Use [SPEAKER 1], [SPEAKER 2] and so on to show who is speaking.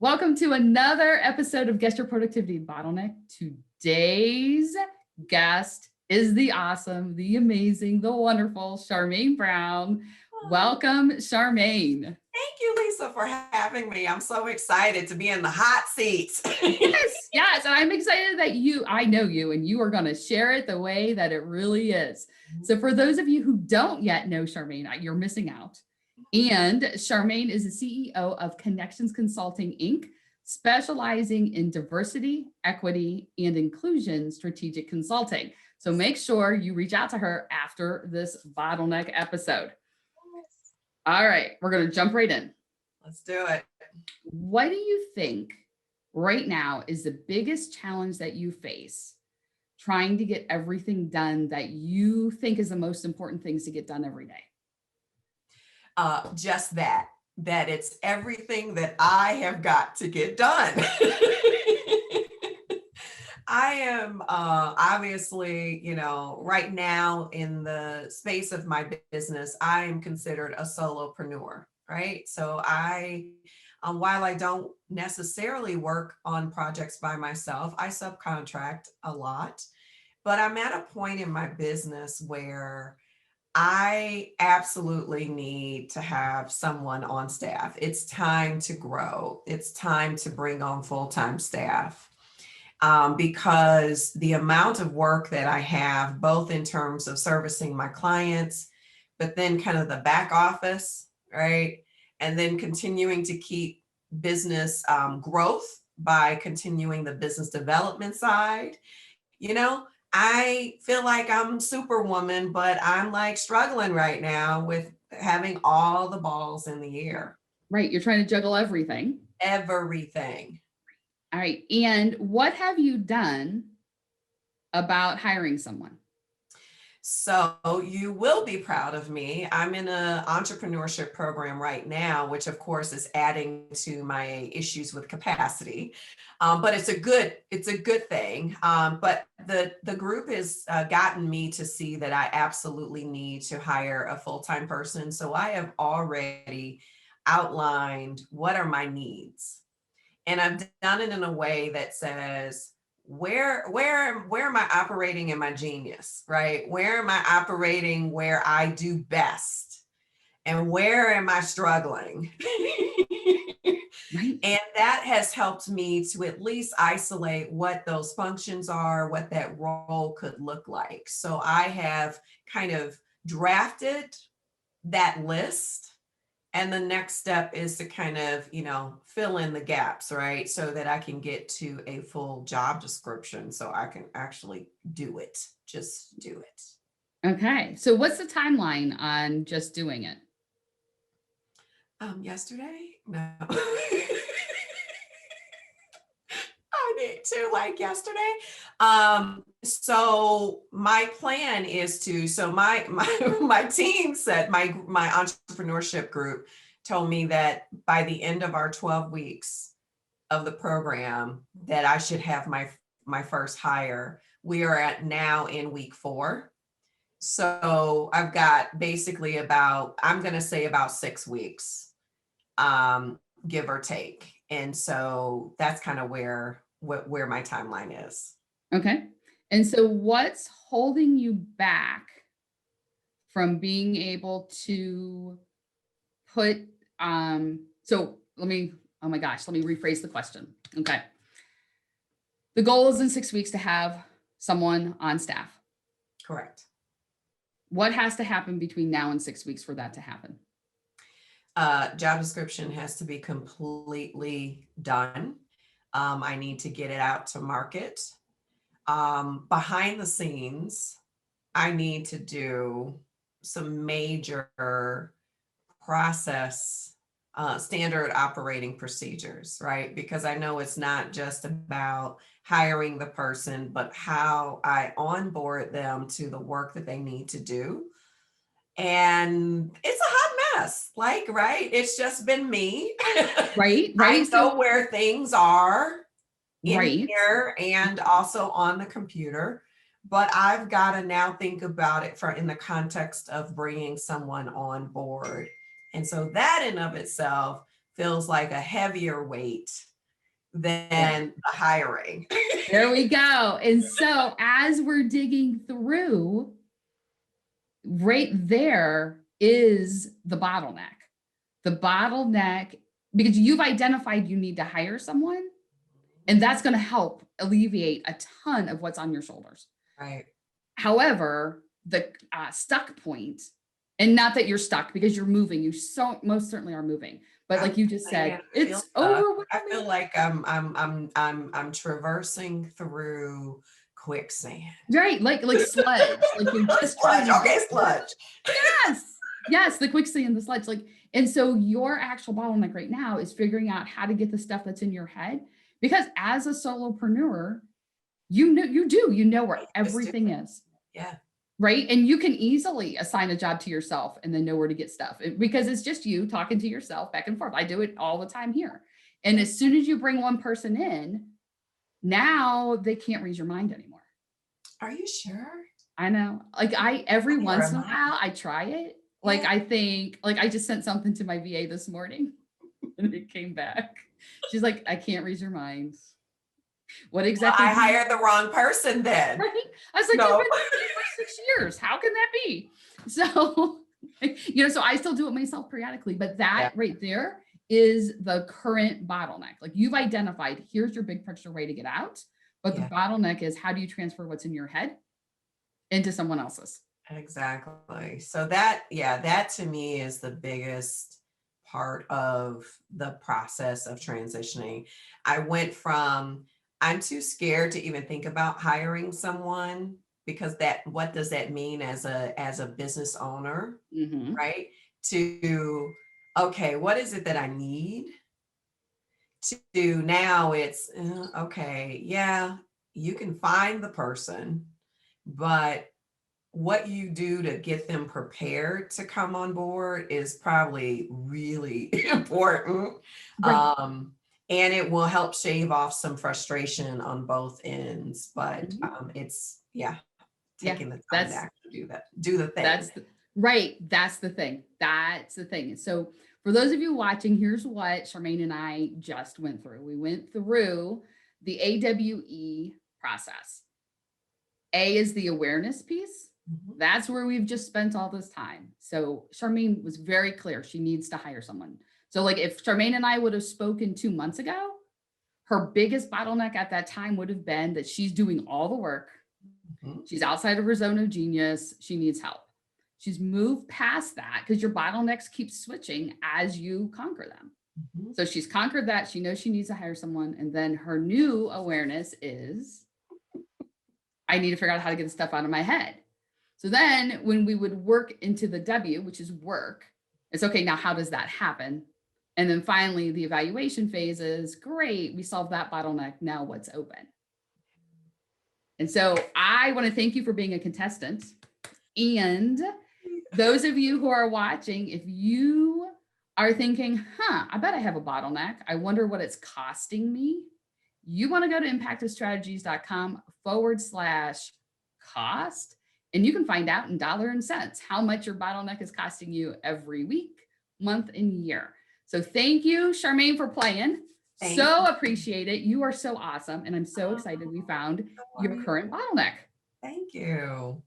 [SPEAKER 1] Welcome to another episode of Guess Your Productivity Bottleneck. Today's guest is the awesome, the amazing, the wonderful Charmaine Brown. Welcome, Charmaine.
[SPEAKER 2] Thank you, Lisa, for having me. I'm so excited to be in the hot seat.
[SPEAKER 1] Yes. And I'm excited that I know you, and you are going to share it the way that it really is. So for those of you who don't yet know Charmaine, you're missing out. And Charmaine is the CEO of Connexions Consulting, Inc., specializing in diversity, equity, and inclusion strategic consulting. So make sure you reach out to her after this bottleneck episode. All right, we're going to jump right in.
[SPEAKER 2] Let's do it.
[SPEAKER 1] What do you think right now is the biggest challenge that you face trying to get everything done that you think is the most important things to get done every day?
[SPEAKER 2] Just that it's everything that I have got to get done. I am obviously, right now in the space of my business, I am considered a solopreneur, right? So while I don't necessarily work on projects by myself, I subcontract a lot, but I'm at a point in my business where I absolutely need to have someone on staff. It's time to grow. It's time to bring on full-time staff because the amount of work that I have, both in terms of servicing my clients, but then kind of the back office, right? And then continuing to keep business growth by continuing the business development side, I feel like I'm Superwoman, but I'm like struggling right now with having all the balls in the air.
[SPEAKER 1] Right. You're trying to juggle everything.
[SPEAKER 2] Everything.
[SPEAKER 1] All right. And what have you done about hiring someone?
[SPEAKER 2] So you will be proud of me. I'm in an entrepreneurship program right now, which of course is adding to my issues with capacity. But it's a good thing. But the group has gotten me to see that I absolutely need to hire a full-time person. So I have already outlined what are my needs. And I've done it in a way that says, where am I operating in my genius, right? Where am I operating where I do best? And where am I struggling?
[SPEAKER 1] Right.
[SPEAKER 2] And that has helped me to at least isolate what those functions are, what that role could look like. So I have kind of drafted that list. And the next step is to kind of, fill in the gaps, right? So that I can get to a full job description so I can actually do it, just do it.
[SPEAKER 1] Okay. So what's the timeline on just doing it?
[SPEAKER 2] Yesterday? No. I need to like yesterday. So my plan is so my team said, my entrepreneurship group told me that by the end of our 12 weeks of the program that I should have my first hire. We are now in week 4. So I've got basically I'm going to say about 6 weeks, give or take. And so that's kind of where my timeline is.
[SPEAKER 1] Okay. And so what's holding you back from being able to put, let me rephrase the question. Okay. The goal is in 6 weeks to have someone on staff.
[SPEAKER 2] Correct.
[SPEAKER 1] What has to happen between now and 6 weeks for that to happen?
[SPEAKER 2] Job description has to be completely done. I need to get it out to market. Behind the scenes, I need to do some major process, standard operating procedures, right? Because I know it's not just about hiring the person, but how I onboard them to the work that they need to do. And it's a hot mess, right? It's just been me.
[SPEAKER 1] Right.
[SPEAKER 2] I know where things are in here and also on the computer, but I've got to now think about it in the context of bringing someone on board. And so that in of itself feels like a heavier weight than the hiring.
[SPEAKER 1] There we go. And so as we're digging through, right there is the bottleneck. The bottleneck, because you've identified you need to hire someone, and that's going to help alleviate a ton of what's on your shoulders.
[SPEAKER 2] Right.
[SPEAKER 1] However, the stuck point, and not that you're stuck because you're moving, you most certainly are moving, but like you just said, it's overwhelming.
[SPEAKER 2] I feel like I'm traversing through quicksand.
[SPEAKER 1] Right, like sludge, like you're just
[SPEAKER 2] sludge. Okay, sludge.
[SPEAKER 1] Yes, the quicksand, the sludge, like, and so your actual bottleneck right now is figuring out how to get the stuff that's in your head, because as a solopreneur, you know where everything is.
[SPEAKER 2] Yeah.
[SPEAKER 1] Right. And you can easily assign a job to yourself and then know where to get stuff, because it's just you talking to yourself back and forth. I do it all the time here. And as soon as you bring one person in, now they can't read your mind anymore.
[SPEAKER 2] Are you sure?
[SPEAKER 1] I know. Like every once in a while, I try it. Like, I think, like, I just sent something to my VA this morning and it came back. She's like, I can't read your mind. What exactly?
[SPEAKER 2] Well, I hired the wrong person then.
[SPEAKER 1] Right? I was like, no. You've been with me for 6 years. How can that be? So, so I still do it myself periodically, but that right there is the current bottleneck. Like, you've identified, here's your big picture way to get out. But the bottleneck is, how do you transfer what's in your head into someone else's? Exactly.
[SPEAKER 2] So that to me is the biggest part of the process of transitioning. I went from, I'm too scared to even think about hiring someone, because what does that mean as a business owner, right? To, okay, what is it that I need? To now it's, okay, yeah, you can find the person, but what you do to get them prepared to come on board is probably really important. Right. And it will help shave off some frustration on both ends, but it's taking the time to actually do the thing.
[SPEAKER 1] That's the thing. That's the thing. So for those of you watching, here's what Charmaine and I just went through. We went through the AWE process. A is the awareness piece. That's where we've just spent all this time. So Charmaine was very clear. She needs to hire someone. So like, if Charmaine and I would have spoken 2 months ago, her biggest bottleneck at that time would have been that she's doing all the work. She's outside of her zone of genius. She needs help. She's moved past that, because your bottlenecks keep switching as you conquer them. So she's conquered that. She knows she needs to hire someone. And then her new awareness is, I need to figure out how to get the stuff out of my head. So then when we would work into the W, which is work, it's okay, now how does that happen? And then finally the evaluation phase is, great, we solved that bottleneck, now what's open? And so I want to thank you for being a contestant. And those of you who are watching, if you are thinking, I bet I have a bottleneck, I wonder what it's costing me, you want to go to impactofstrategies.com/cost. And you can find out in dollars and cents how much your bottleneck is costing you every week, month, and year. So thank you, Charmaine, for playing. So appreciate it. You are so awesome. And I'm so excited we found your current bottleneck.
[SPEAKER 2] Thank you.